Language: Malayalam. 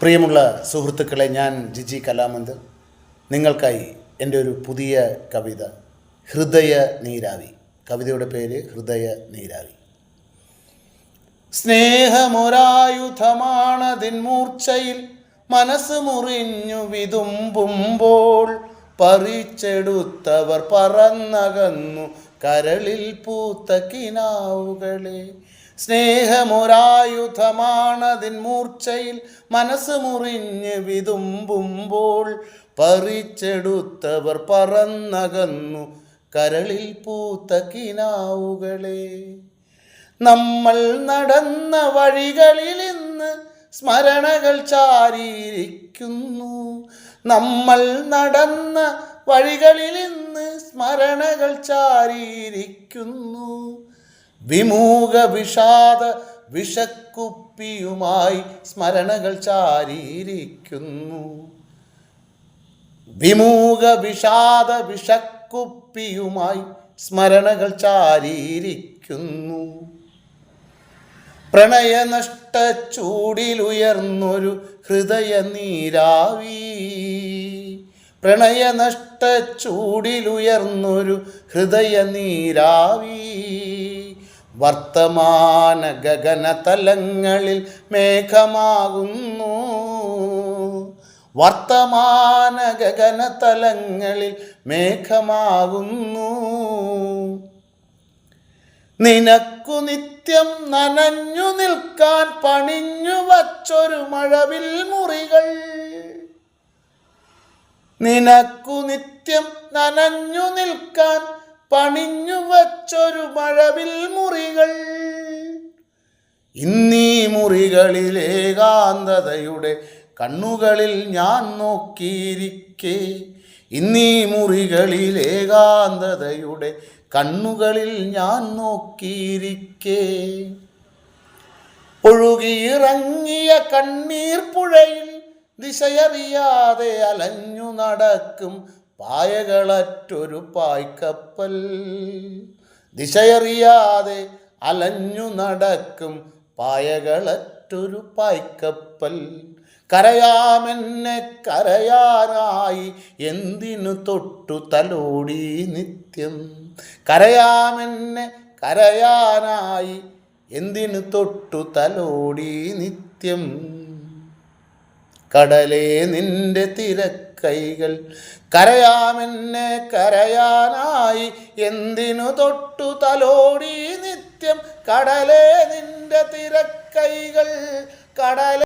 പ്രിയമുള്ള സുഹൃത്തുക്കളെ, ഞാൻ ജിജി കലാമന്ത് നിങ്ങൾക്കായി എൻ്റെ ഒരു പുതിയ കവിത ഹൃദയ നീരാവി. കവിതയുടെ പേര് ഹൃദയ നീരാവി. സ്നേഹമൊരായുധമാണതിൻ മൂർച്ചയിൽ മനസ്സ് മുറിഞ്ഞു വിതുമ്പുമ്പോൾ പറിച്ചെടുത്തവർ പറന്നകന്നു കരളിൽ പൂത്ത കിനാവുകളെ. സ്നേഹമൊരായുധമാണതിൻ മൂർച്ചയിൽ മനസ്സ് മുറിഞ്ഞ് വിതുമ്പുമ്പോൾ പറിച്ചെടുത്തവർ പറന്നകന്നു കരളിൽ പൂത്ത കിനാവുകളെ. നമ്മൾ നടന്ന വഴികളിൽ ഇന്ന് സ്മരണകൾ ചാരിയിരിക്കുന്നു. നമ്മൾ നടന്ന വഴികളിൽ ഇന്ന് സ്മരണകൾ ചാരിയിരിക്കുന്നു. വിമൂക വിഷാദ വിഷക്കുപ്പിയുമായി സ്മരണകൾ ചാരിയിരിക്കുന്നു. വിമൂക വിഷാദ വിഷക്കുപ്പിയുമായി സ്മരണകൾ ചാരിയിരിക്കുന്നു. പ്രണയനഷ്ട ചൂടിലുയർന്നൊരു ഹൃദയ നീരാവി. പ്രണയനഷ്ട ചൂടിലുയർന്നൊരു ഹൃദയ നീരാവി. വർത്തമാന ഗഗനതലങ്ങളിൽ മേഘമാകുന്നു. വർത്തമാന ഗഗനതലങ്ങളിൽ മേഘമാകുന്നു. നിനക്കു നിത്യം നനഞ്ഞു നിൽക്കാൻ പണിഞ്ഞു വച്ചൊരു മഴവിൽ മുറികൾ. നിനക്കു നിത്യം നനഞ്ഞു നിൽക്കാൻ പണിഞ്ഞു വച്ചൊരു മഴവിൽ മുറികൾ. ഇന്നീ മുറികളിൽ ഏകാന്തതയുടെ കണ്ണുകളിൽ ഞാൻ നോക്കിയിരിക്കെ. ഇന്നീ മുറികളിൽ ഏകാന്തതയുടെ കണ്ണുകളിൽ ഞാൻ നോക്കിയിരിക്കെ. ഒഴുകിയിറങ്ങിയ കണ്ണീർ പുഴയിൽ ദിശയറിയാതെ അലഞ്ഞു നടക്കും പായകളറ്റൊരു പായ്ക്കപ്പൽ. ദിശയറിയാതെ അലഞ്ഞു നടക്കും പായകളറ്റൊരു പായ്ക്കപ്പൽ. കരയാമെന്നെ കരയാനായി എന്തിനു തൊട്ടു തലോടി നിത്യം. കരയാമെന്നെ കരയാനായി എന്തിനു തൊട്ടു തലോടി നിത്യം. കടലേ നിന്റെ തിരക്കൈകൾ കരയാമെന്നെ കരയാനായി എന്തിനു തൊട്ടു തലോടി നിത്യം. കടലേ നിന്റെ തിരക്കൈകൾ കടലേ